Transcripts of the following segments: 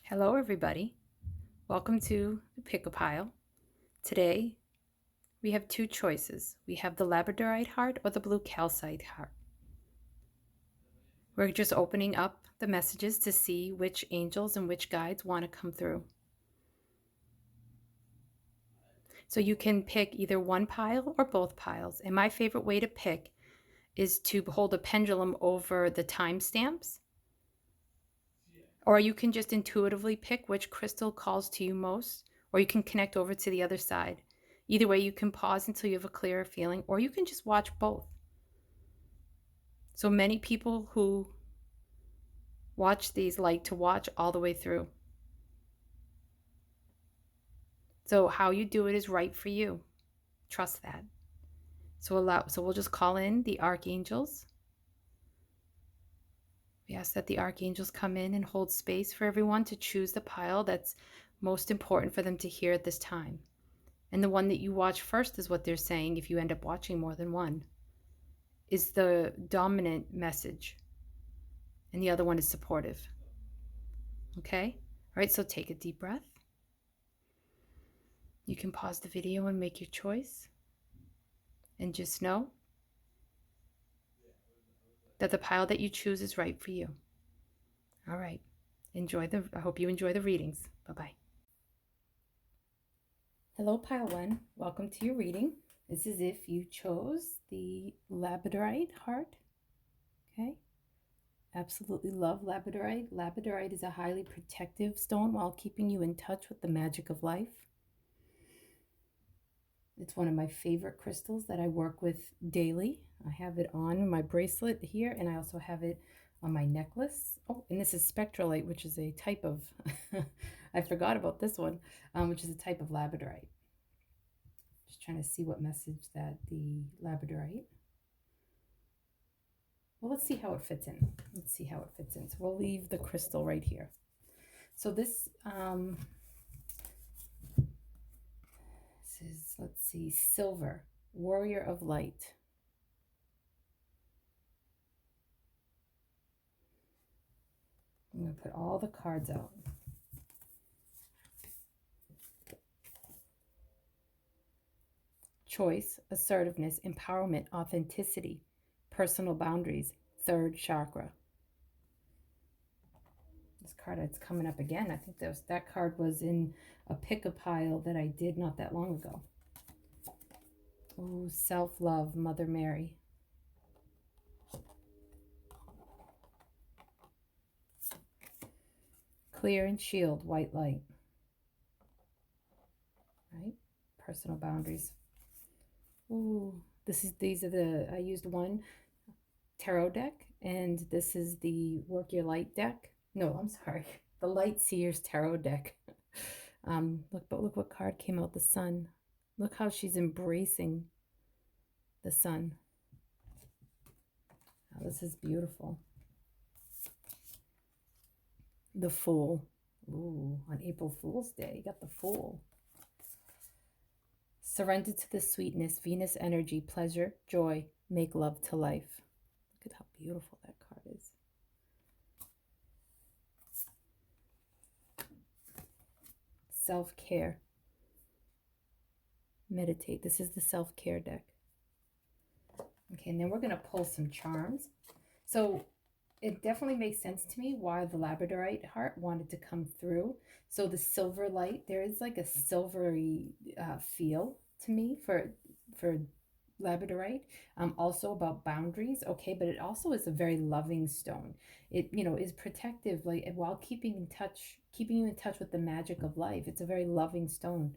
Hello, everybody. Welcome to the Pick-a-Pile. Today, we have two choices. We have the Labradorite heart or the blue calcite heart. We're just opening up the messages to see which angels and which guides want to come through. So you can pick either one pile or both piles. And my favorite way to pick is to hold a pendulum over the timestamps. Or you can just intuitively pick which crystal calls to you most, or you can connect over to the other side. Either way, you can pause until you have a clearer feeling, or you can just watch both. So many people who watch these like to watch all the way through. So how you do it is right for you. Trust that. So we'll just call in the archangels. We ask that the archangels come in and hold space for everyone to choose the pile that's most important for them to hear at this time. And the one that you watch first is what they're saying, if you end up watching more than one, is the dominant message. And the other one is supportive. Okay? All right, so take a deep breath. You can pause the video and make your choice. And just know that the pile that you choose is right for you. All right. I hope you enjoy the readings. Bye-bye. Hello, pile one. Welcome to your reading. This is if you chose the Labradorite heart. Okay? Absolutely love Labradorite. Labradorite is a highly protective stone while keeping you in touch with the magic of life. It's one of my favorite crystals that I work with daily. I have it on my bracelet here, and I also have it on my necklace. Oh, and this is spectralite, which is a type of, I forgot about this one, which is a type of Labradorite. Just trying to see what message that the Labradorite. Well, let's see how it fits in. Let's see how it fits in. So we'll leave the crystal right here. So this is, let's see, silver, warrior of light. I'm going to put all the cards out. Choice, assertiveness, empowerment, authenticity, personal boundaries, third chakra. This card, it's coming up again. I think that card was in a pick-a-pile that I did not that long ago. Oh, self-love, Mother Mary. Clear and shield, white light. Right? Personal boundaries. Ooh, these are the, I used one tarot deck, and this is the Work Your Light deck. No, I'm sorry, the Light Seers tarot deck. Look what card came out, the sun. Look how she's embracing the sun. Oh, this is beautiful. The Fool. Ooh, on April Fool's Day, you got the Fool. Surrender to the sweetness, Venus energy, pleasure, joy, make love to life. Look at how beautiful that card is. Self-care. Meditate. This is the self-care deck. Okay, and then we're going to pull some charms. So it definitely makes sense to me why the Labradorite heart wanted to come through. So the silver light, there is like a silvery feel to me for Labradorite. Also about boundaries, okay, but it also is a very loving stone. It, is protective, like, while keeping you in touch with the magic of life. It's a very loving stone.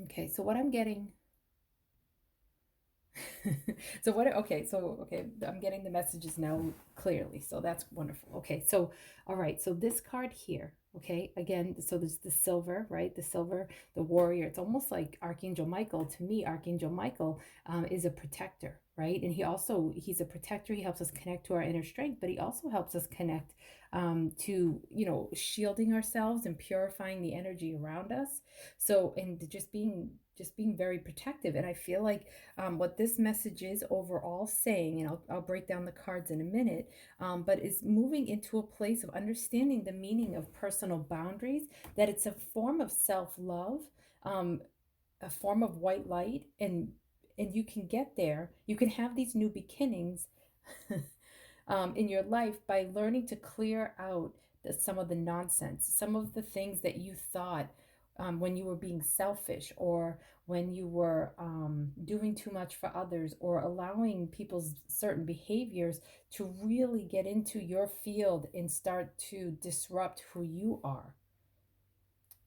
Okay, so what I'm getting okay, I'm getting the messages now clearly, so that's wonderful. Okay, so all right, so this card here, okay, again, so there's the silver, right? The silver, the warrior. It's almost like Archangel Michael. To me, Archangel Michael is a protector, right? And he's a protector. He helps us connect to our inner strength, but he also helps us connect to, shielding ourselves and purifying the energy around us. So, and just being very protective. And I feel like what this message is overall saying, and I'll break down the cards in a minute, but is moving into a place of understanding the meaning of personal boundaries, that it's a form of self-love, um, a form of white light, and you can get there. You can have these new beginnings in your life by learning to clear out some of the nonsense, some of the things that you thought when you were being selfish, or when you were doing too much for others, or allowing people's certain behaviors to really get into your field and start to disrupt who you are.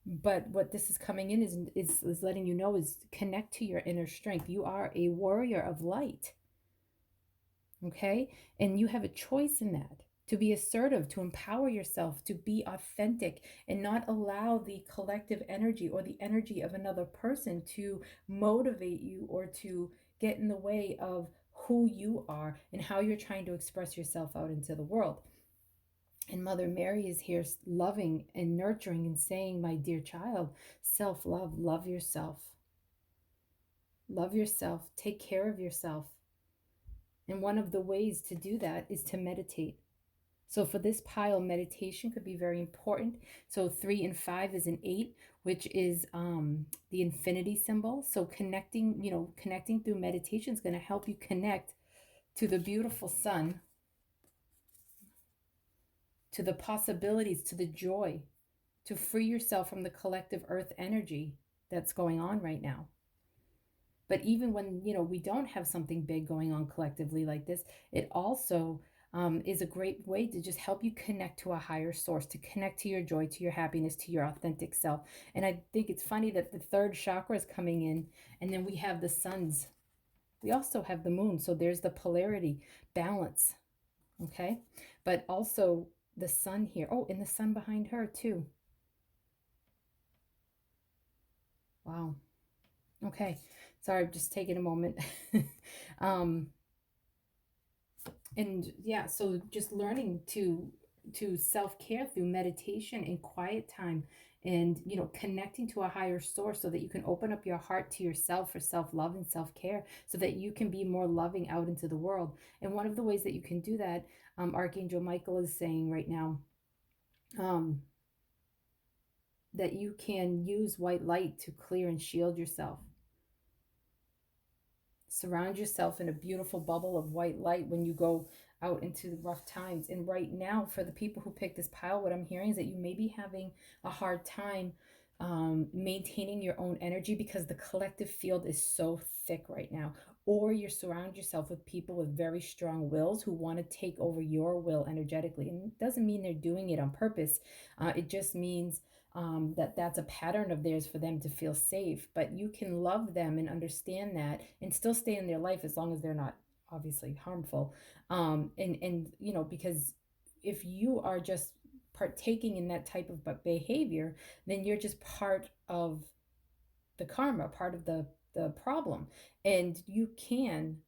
But what this is coming in is letting you know is connect to your inner strength. You are a warrior of light. Okay? And you have a choice in that, to be assertive, to empower yourself, to be authentic, and not allow the collective energy or the energy of another person to motivate you or to get in the way of who you are and how you're trying to express yourself out into the world. And Mother Mary is here loving and nurturing and saying, my dear child, self-love, love yourself. Love yourself, take care of yourself. And one of the ways to do that is to meditate. So for this pile, meditation could be very important. So 3 and 5 is an 8, which is the infinity symbol. So connecting through meditation is going to help you connect to the beautiful sun, to the possibilities, to the joy, to free yourself from the collective earth energy that's going on right now. But even when, we don't have something big going on collectively like this, it also is a great way to just help you connect to a higher source, to connect to your joy, to your happiness, to your authentic self. And I think it's funny that the third chakra is coming in, and then we have the suns. We also have the moon. So there's the polarity, balance. Okay. But also the sun here. Oh, and the sun behind her too. Wow. Okay. Sorry, I'm just taking a moment. And yeah, so just learning to self-care through meditation and quiet time, and connecting to a higher source, so that you can open up your heart to yourself for self-love and self-care, so that you can be more loving out into the world. And one of the ways that you can do that, Archangel Michael is saying right now, that you can use white light to clear and shield yourself. Surround yourself in a beautiful bubble of white light when you go out into the rough times. And right now, for the people who pick this pile, what I'm hearing is that you may be having a hard time maintaining your own energy, because the collective field is so thick right now. Or you surround yourself with people with very strong wills who want to take over your will energetically. And it doesn't mean they're doing it on purpose. It just means that's a pattern of theirs for them to feel safe. But you can love them and understand that, and still stay in their life as long as they're not obviously harmful. And because if you are just partaking in that type of behavior, then you're just part of the karma, part of the problem. And you can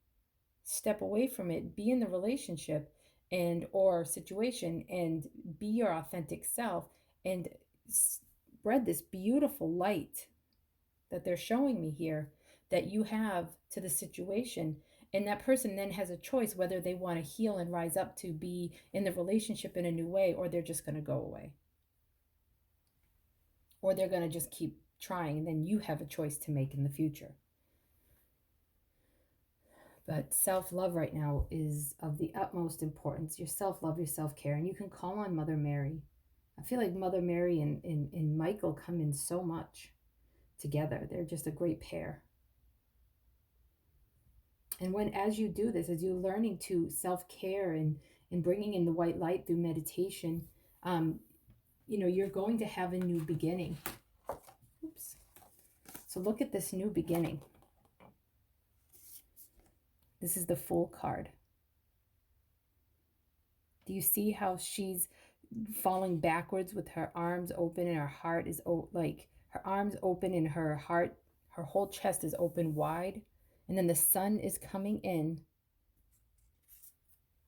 step away from it, be in the relationship and or situation, and be your authentic self, and spread this beautiful light that they're showing me here, that you have to the situation. And that person then has a choice whether they want to heal and rise up to be in the relationship in a new way, or they're just going to go away, or they're going to just keep trying. And then you have a choice to make in the future. But self-love right now is of the utmost importance. Your self-love, your self-care. And you can call on Mother Mary. I feel like Mother Mary and Michael come in so much together. They're just a great pair. And as you do this, as you're learning to self-care and bringing in the white light through meditation, you're going to have a new beginning. Oops. So look at this new beginning. This is the Fool card. Do you see how she's falling backwards with her arms open, and her heart is like her arms open and her heart, her whole chest is open wide? And then the sun is coming in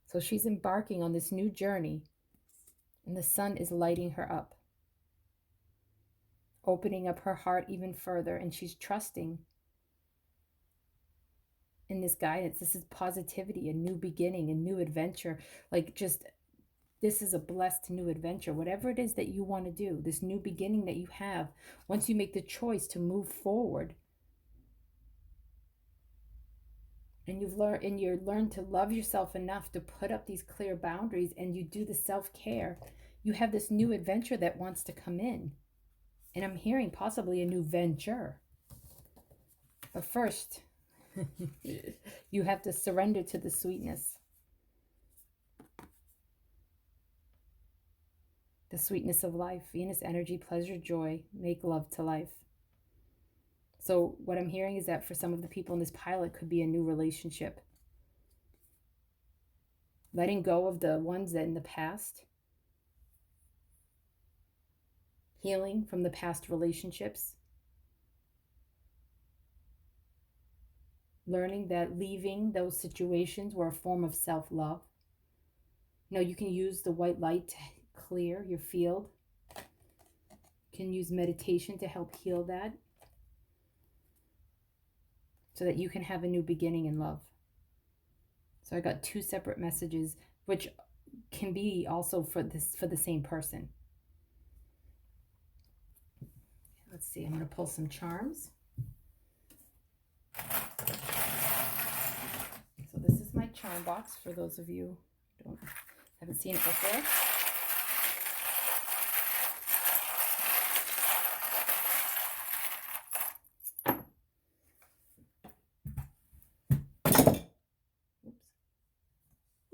So she's embarking on this new journey, and the sun is lighting her up, opening up her heart even further, and she's trusting in this guidance. This is positivity, a new beginning, a new adventure. Like, just, this is a blessed new adventure. Whatever it is that you want to do, this new beginning that you have, once you make the choice to move forward, and you learn to love yourself enough to put up these clear boundaries, and you do the self-care, you have this new adventure that wants to come in. And I'm hearing possibly a new venture. But first, you have to surrender to the sweetness. The sweetness of life. Venus energy, pleasure, joy, make love to life. So what I'm hearing is that for some of the people in this pile, it could be a new relationship. Letting go of the ones that in the past. Healing from the past relationships. Learning that leaving those situations were a form of self-love. You know, you can use the white light to clear your field. You can use meditation to help heal that, so that you can have a new beginning in love. So I got two separate messages, which can be also for the same person. Let's see, I'm going to pull some charms. So this is my charm box for those of you who haven't seen it before.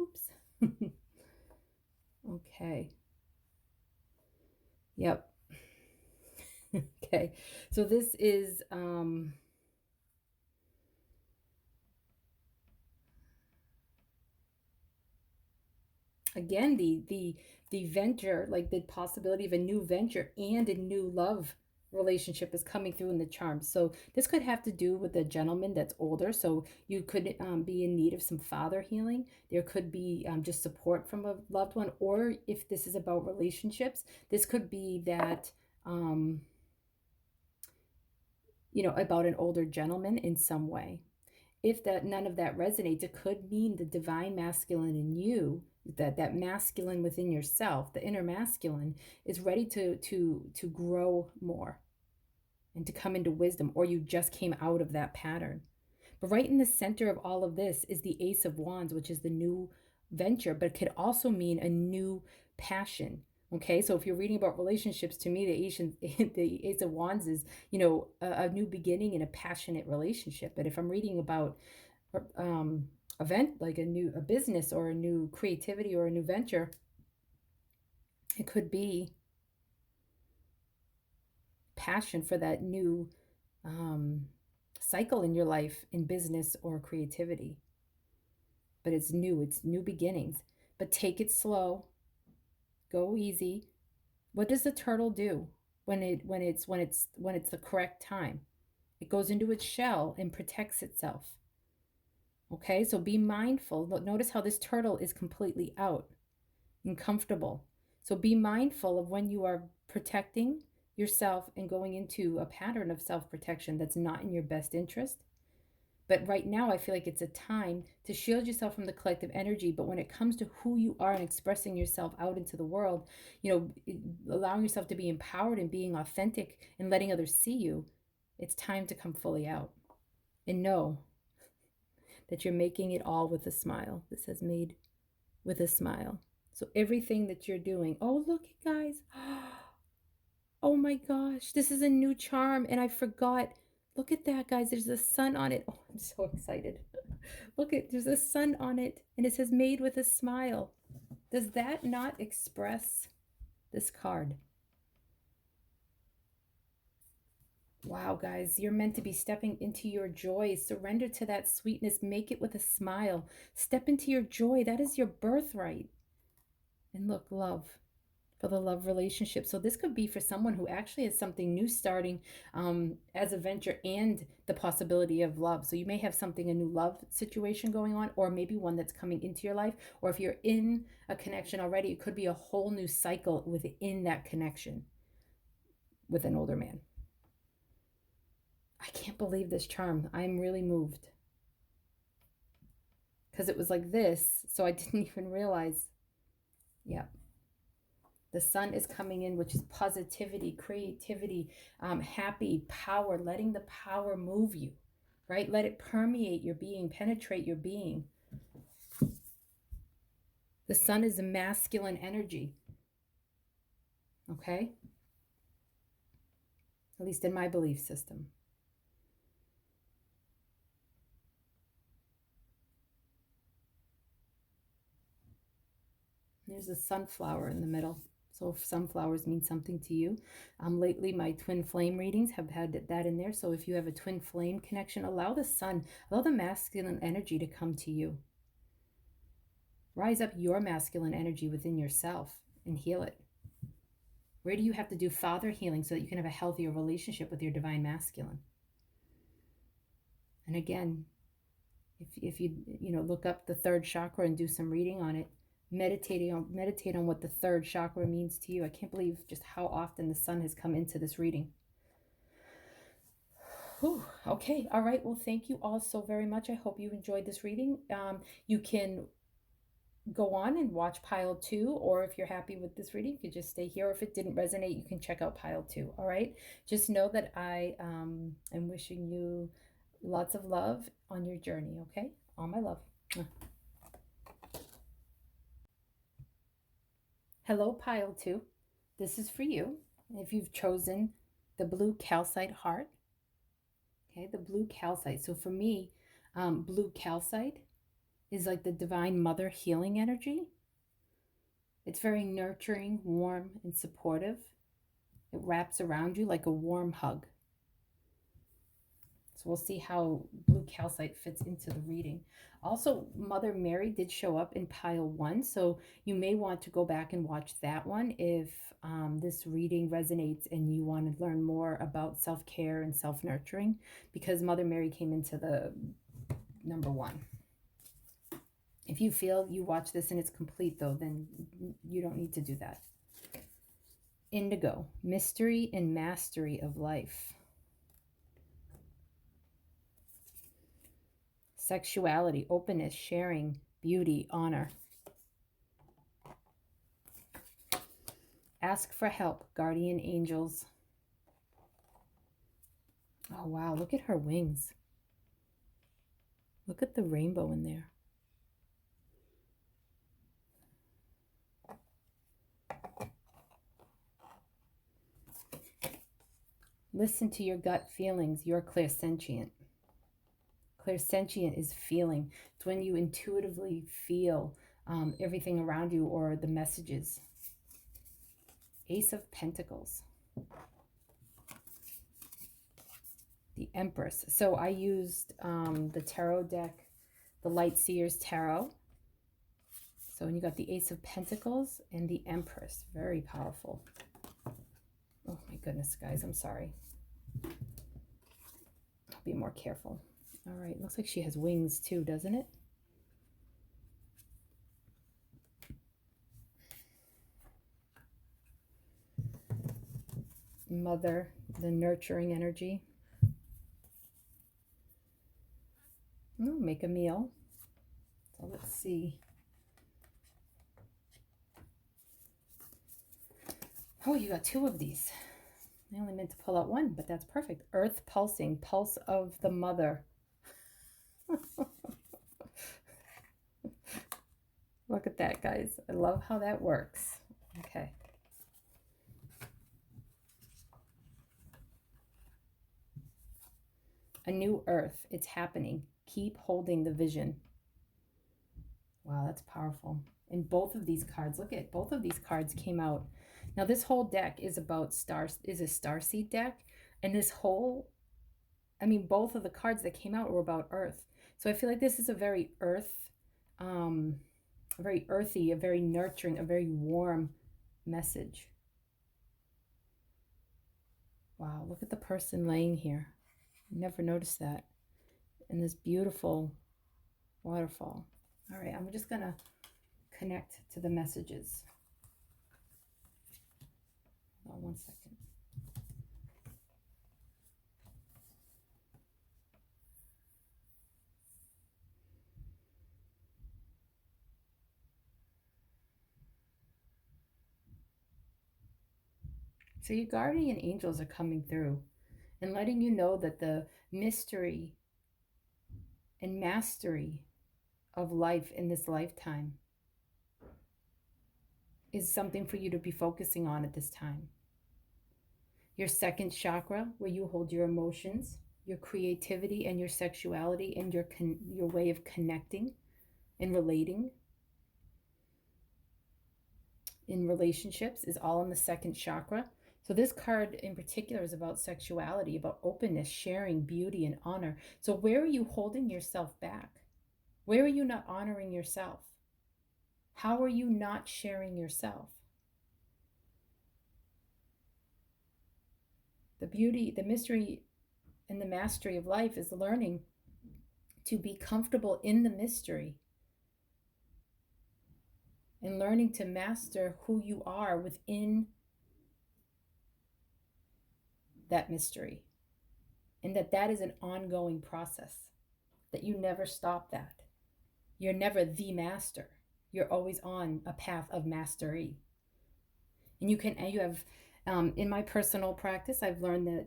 Oops. Okay. Yep. Okay. So this is again the venture, like the possibility of a new venture and a new love relationship is coming through in the charms. So this could have to do with a gentleman that's older, so you could be in need of some father healing. There could be just support from a loved one, or if this is about relationships, this could be that about an older gentleman in some way. If that none of that resonates, it could mean the divine masculine in you, that masculine within yourself, the inner masculine, is ready to grow more and to come into wisdom, or you just came out of that pattern. But right in the center of all of this is the Ace of Wands, which is the new venture, but it could also mean a new passion. Okay, so if you're reading about relationships, to me, the Ace of Wands is, a new beginning in a passionate relationship. But if I'm reading about event, like a business or a new creativity or a new venture, it could be passion for that new cycle in your life, in business or creativity. But it's new beginnings. But take it slow. Go easy. What does the turtle do when it's the correct time? It goes into its shell and protects itself. Okay, so be mindful. Notice how this turtle is completely out and comfortable. So be mindful of when you are protecting yourself and going into a pattern of self-protection that's not in your best interest. But right now, I feel like it's a time to shield yourself from the collective energy. But when it comes to who you are and expressing yourself out into the world, allowing yourself to be empowered and being authentic and letting others see you, it's time to come fully out. And know that you're making it all with a smile. This has made with a smile. So everything that you're doing, oh, look, guys. Oh my gosh, this is a new charm, and I forgot. Look at that, guys. There's a sun on it. Oh, I'm so excited. Look, there's a sun on it, and it says made with a smile. Does that not express this card? Wow, guys, you're meant to be stepping into your joy. Surrender to that sweetness. Make it with a smile. Step into your joy. That is your birthright. And look, love. for the love relationship. So this could be for someone who actually has something new starting as a venture and the possibility of love. So you may have something, a new love situation going on, or maybe one that's coming into your life. Or if you're in a connection already, it could be a whole new cycle within that connection with an older man. I can't believe this charm. I'm really moved. Because it was like this, so I didn't even realize. Yeah. The sun is coming in, which is positivity, creativity, happy, power, letting the power move you, right? Let it permeate your being, penetrate your being. The sun is a masculine energy, okay? At least in my belief system. There's a sunflower in the middle. So if sunflowers mean something to you, lately my twin flame readings have had that in there. So if you have a twin flame connection, allow the sun, allow the masculine energy to come to you. Rise up your masculine energy within yourself and heal it. Where do you have to do father healing so that you can have a healthier relationship with your divine masculine? And again, if you look up the third chakra and do some reading on it, meditate on what the third chakra means to you. I can't believe just how often the sun has come into this reading. Whew, okay, all right. Well, thank you all so very much. I hope you enjoyed this reading. You can go on and watch pile 2, or if you're happy with this reading, you can just stay here. Or if it didn't resonate, you can check out pile 2. All right. Just know that I am wishing you lots of love on your journey. Okay. All my love. Hello, pile 2. This is for you. If you've chosen the blue calcite heart, okay, the blue calcite. So for me, blue calcite is like the divine mother healing energy. It's very nurturing, warm, and supportive. It wraps around you like a warm hug. So we'll see how blue calcite fits into the reading. Also, Mother Mary did show up in pile 1, so you may want to go back and watch that one if this reading resonates and you want to learn more about self-care and self-nurturing, because Mother Mary came into the number 1. If you feel you watch this and it's complete, though, then you don't need to do that. Indigo, mystery and mastery of life. Sexuality, openness, sharing, beauty, honor. Ask for help, guardian angels. Oh, wow, look at her wings. Look at the rainbow in there. Listen to your gut feelings. You're clairsentient. Clairsentient is feeling. It's when you intuitively feel everything around you or the messages. Ace of Pentacles. The Empress. So I used the tarot deck, the Light Seers Tarot. So you got the Ace of Pentacles and the Empress. Very powerful. Oh my goodness, guys. I'm sorry. I'll be more careful. All right. Looks like she has wings too, doesn't it? Mother, the nurturing energy. Oh, make a meal. So let's see. Oh, you got 2 of these. I only meant to pull out 1, but that's perfect. Earth pulsing, pulse of the mother. Look at that, guys. I love how that works. Okay. A new earth. It's happening. Keep holding the vision. Wow, that's powerful. And both of these cards, look at both of these cards came out. Now this whole deck is about is a starseed deck, and this whole, I mean, both of the cards that came out were about Earth. So I feel like this is a very earth, a very earthy, a very nurturing, a very warm message. Wow, look at the person laying here. Never noticed that. In this beautiful waterfall. All right, I'm just gonna connect to the messages. Hold on 1 second. So your guardian angels are coming through and letting you know that the mystery and mastery of life in this lifetime is something for you to be focusing on at this time. Your second chakra, where you hold your emotions, your creativity, and your sexuality, and your way of connecting and relating in relationships, is all in the second chakra. So this card in particular is about sexuality, about openness, sharing, beauty, and honor. So where are you holding yourself back? Where are you not honoring yourself? How are you not sharing yourself? The beauty, the mystery, and the mastery of life is learning to be comfortable in the mystery and learning to master who you are within that mystery. And that is an ongoing process, that you never stop that. You're never the master. You're always on a path of mastery. And you have, in my personal practice, I've learned that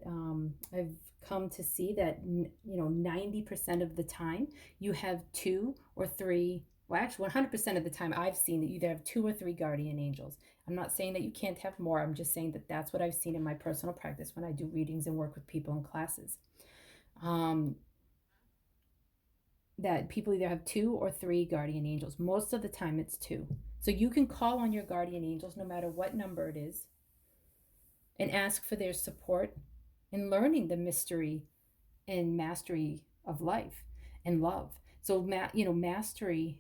I've come to see that 90% of the time you have 2 or 3. Well, actually, 100% of the time I've seen that you either have 2 or 3 guardian angels. I'm not saying that you can't have more. I'm just saying that that's what I've seen in my personal practice when I do readings and work with people in classes. That people either have 2 or 3 guardian angels. Most of the time it's 2. So you can call on your guardian angels no matter what number it is and ask for their support in learning the mystery and mastery of life and love. So, mastery,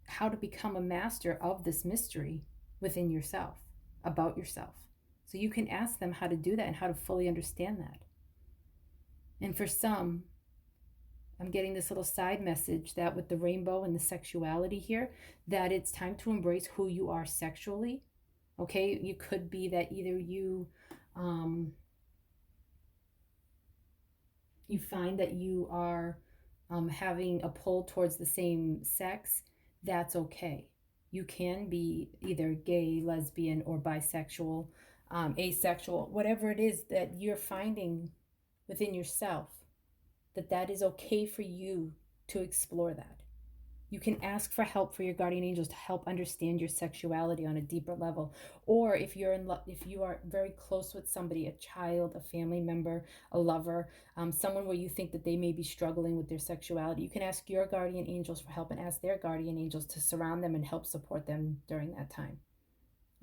how to become a master of this mystery within yourself, about yourself. So you can ask them how to do that and how to fully understand that. And for some, I'm getting this little side message that with the rainbow and the sexuality here, that it's time to embrace who you are sexually. Okay, you could be that either you find that you are having a pull towards the same sex. That's okay. You can be either gay, lesbian, or bisexual, asexual, whatever it is that you're finding within yourself, that is okay for you to explore that. You can ask for help for your guardian angels to help understand your sexuality on a deeper level. Or if you're in love, if you are very close with somebody, a child, a family member, a lover, someone where you think that they may be struggling with their sexuality, you can ask your guardian angels for help and ask their guardian angels to surround them and help support them during that time.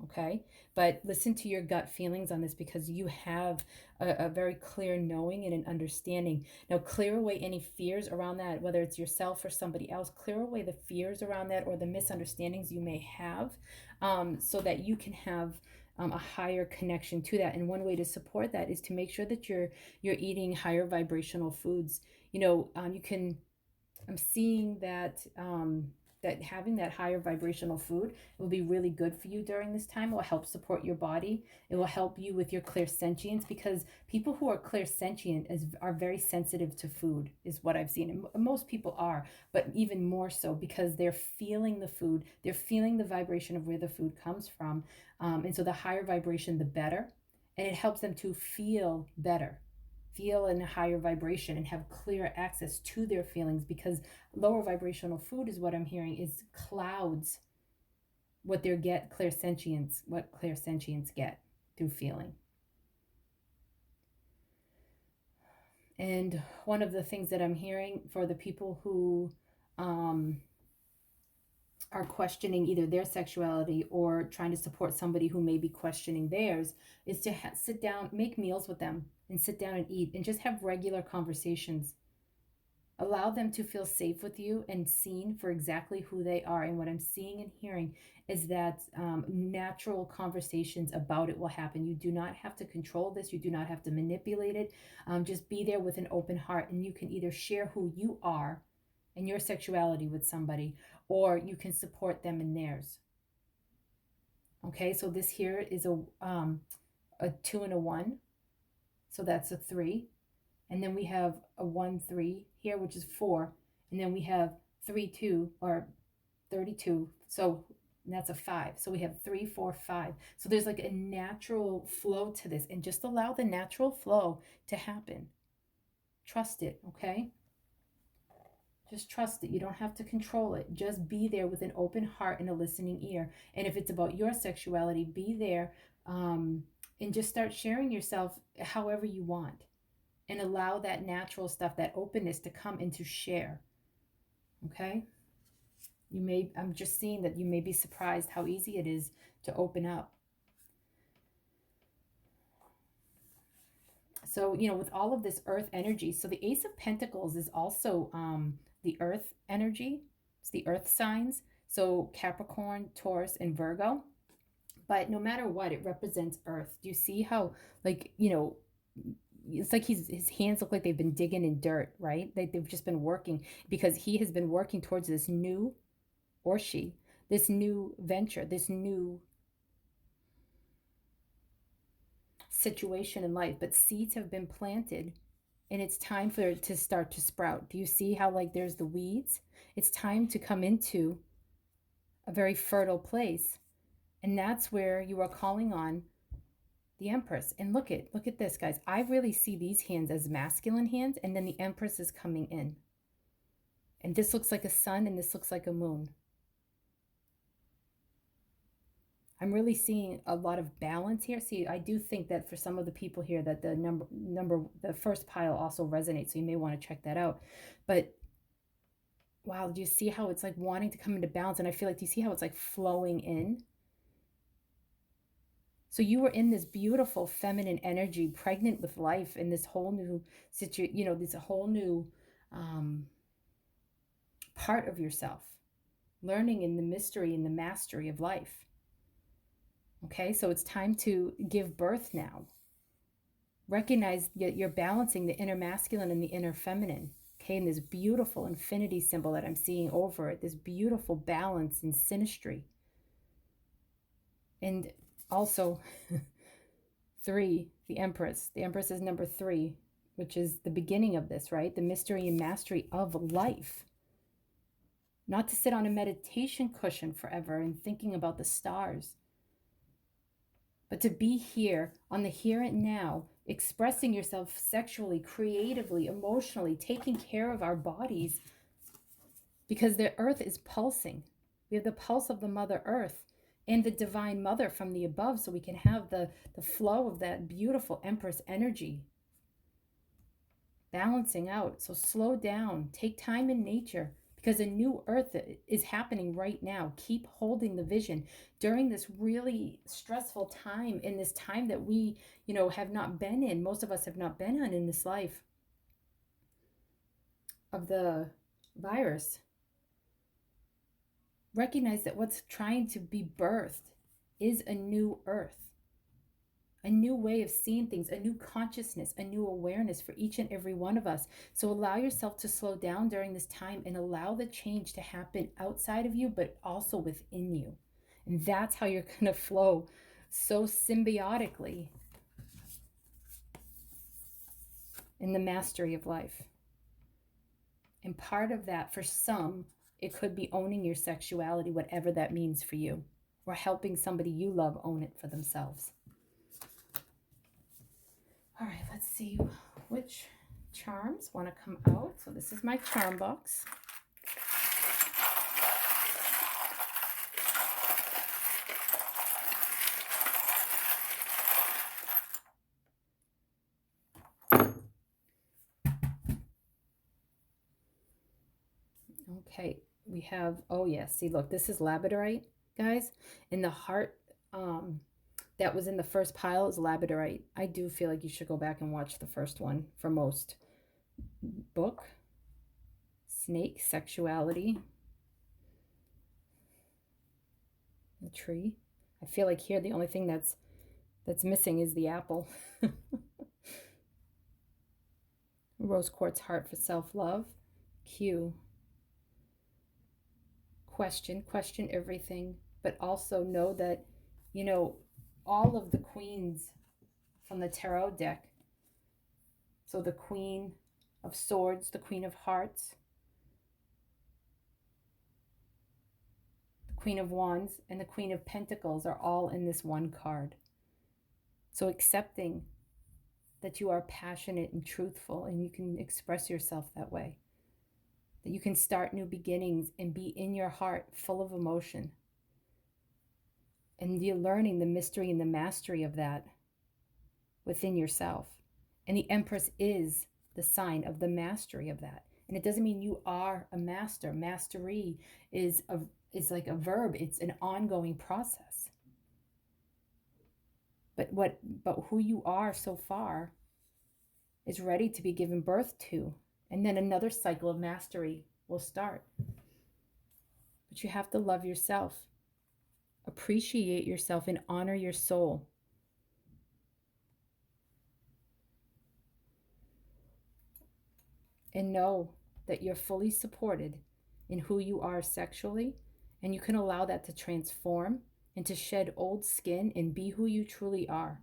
Okay, but listen to your gut feelings on this, because you have a very clear knowing and an understanding. Now clear away any fears around that, whether it's yourself or somebody else. Clear away the fears around that or the misunderstandings you may have, so that you can have a higher connection to that. And one way to support that is to make sure that you're eating higher vibrational foods. You can, I'm seeing that that having that higher vibrational food will be really good for you during this time. It will help support your body. It will help you with your clairsentience, because people who are clairsentient are very sensitive to food, is what I've seen. And most people are, but even more so because they're feeling the food. They're feeling the vibration of where the food comes from. And so the higher vibration, the better. And it helps them to feel better, feel in a higher vibration, and have clear access to their feelings, because lower vibrational food, is what I'm hearing, is clouds what they get clairsentience, what clairsentients get through feeling. And one of the things that I'm hearing for the people who are questioning either their sexuality or trying to support somebody who may be questioning theirs, is to sit down, make meals with them, and sit down and eat, and just have regular conversations Allow them to feel safe with you and seen for exactly who they are. And what I'm seeing and hearing is that natural conversations about it will happen. You do not have to control this. You do not have to manipulate it. Just be there with an open heart, and you can either share who you are and your sexuality with somebody, or you can support them in theirs. Okay, so this here is a 2 and a 1. So that's a 3. And then we have a 1, 3 here, which is 4. And then we have 3, 2, or 32. So that's a 5. So we have 3, 4, 5. So there's like a natural flow to this, and just allow the natural flow to happen. Trust it, okay? Just trust it. You don't have to control it. Just be there with an open heart and a listening ear. And if it's about your sexuality, be there, and just start sharing yourself however you want. And allow that natural stuff, that openness to come and to share. Okay? I'm just seeing that you may be surprised how easy it is to open up. So, with all of this earth energy, so the Ace of Pentacles is also the earth energy. It's the earth signs. So Capricorn, Taurus, and Virgo. But no matter what, it represents earth. Do you see how, like, it's like his hands look like they've been digging in dirt, right? Like they've just been working, because he has been working towards this new, or she, this new venture, this new situation in life. But seeds have been planted, and it's time for it to start to sprout. Do you see how, like, there's the weeds? It's time to come into a very fertile place. And that's where you are calling on the Empress. And look at this, guys. I really see these hands as masculine hands, and then the Empress is coming in. And this looks like a sun, and this looks like a moon. I'm really seeing a lot of balance here. See, I do think that for some of the people here that the the first pile also resonates, so you may want to check that out. But wow, do you see how it's like wanting to come into balance? And I feel like, do you see how it's like flowing in? So you were in this beautiful feminine energy, pregnant with life, in this whole new situation, this whole new part of yourself, learning in the mystery and the mastery of life. Okay, so it's time to give birth now. Recognize that you're balancing the inner masculine and the inner feminine. Okay, and this beautiful infinity symbol that I'm seeing over it, this beautiful balance and synastry. And also 3, the Empress. The Empress is number 3, which is the beginning of this, right? The mystery and mastery of life. Not to sit on a meditation cushion forever and thinking about the stars, but to be here on the here and now, expressing yourself sexually, creatively, emotionally, taking care of our bodies, because the earth is pulsing. We have the pulse of the Mother Earth and the Divine Mother from the above, so we can have the flow of that beautiful Empress energy balancing out. So slow down, take time in nature, because a new earth is happening right now. Keep holding the vision during this really stressful time, in this time that we, have not been in. Most of us have not been in this life of the virus. Recognize that what's trying to be birthed is a new earth, a new way of seeing things, a new consciousness, a new awareness for each and every one of us. So allow yourself to slow down during this time, and allow the change to happen outside of you, but also within you. And that's how you're going to flow so symbiotically in the mastery of life. And part of that, for some, it could be owning your sexuality, whatever that means for you, or helping somebody you love own it for themselves. All right, let's see which charms want to come out. So this is my charm box. Okay, we have, oh yes, see, look, this is Labradorite, guys. In the heart that was in the first pile is Labradorite. I do feel like you should go back and watch the first one for most book. snake, sexuality, the tree. I feel like here the only thing that's missing is the apple. Rose quartz heart for self-love. Q. Question everything, but also know that, you know, all of the queens from the tarot deck. So the Queen of Swords, the Queen of Hearts, the Queen of Wands, and the Queen of Pentacles are all in this one card. So accepting that you are passionate and truthful and you can express yourself that way. That you can start new beginnings and be in your heart full of emotion. And you're learning the mystery and the mastery of that within yourself. And the Empress is the sign of the mastery of that. And it doesn't mean you are a master. Mastery is like a verb. It's an ongoing process. But who you are so far is ready to be given birth to. And then another cycle of mastery will start. But you have to love yourself. Appreciate yourself and honor your soul. And know that you're fully supported in who you are sexually, and you can allow that to transform and to shed old skin and be who you truly are.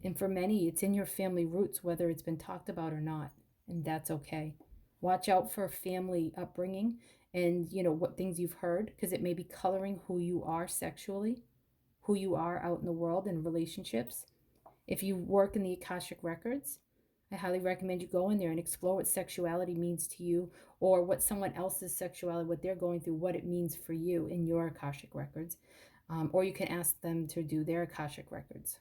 And for many, it's in your family roots, whether it's been talked about or not, and that's okay. Watch out for family upbringing and, you know, what things you've heard, because it may be coloring who you are sexually, who you are out in the world in relationships. If you work in the Akashic Records, I highly recommend you go in there and explore what sexuality means to you, or what someone else's sexuality, what they're going through, what it means for you in your Akashic Records. Or you can ask them to do their Akashic Records.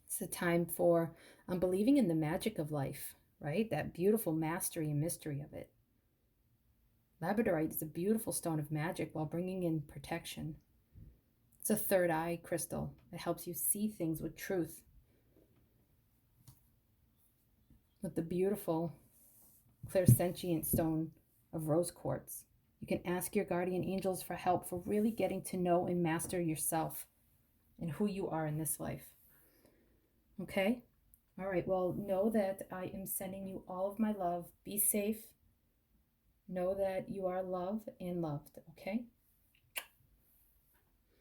It's a time for believing in the magic of life, right? That beautiful mastery and mystery of it. Labradorite is a beautiful stone of magic while bringing in protection. It's a third eye crystal that helps you see things with truth. With the beautiful clairsentient stone of rose quartz, you can ask your guardian angels for help for really getting to know and master yourself and who you are in this life. Okay? All right, well, know that I am sending you all of my love. Be safe. Know that you are loved and loved, okay?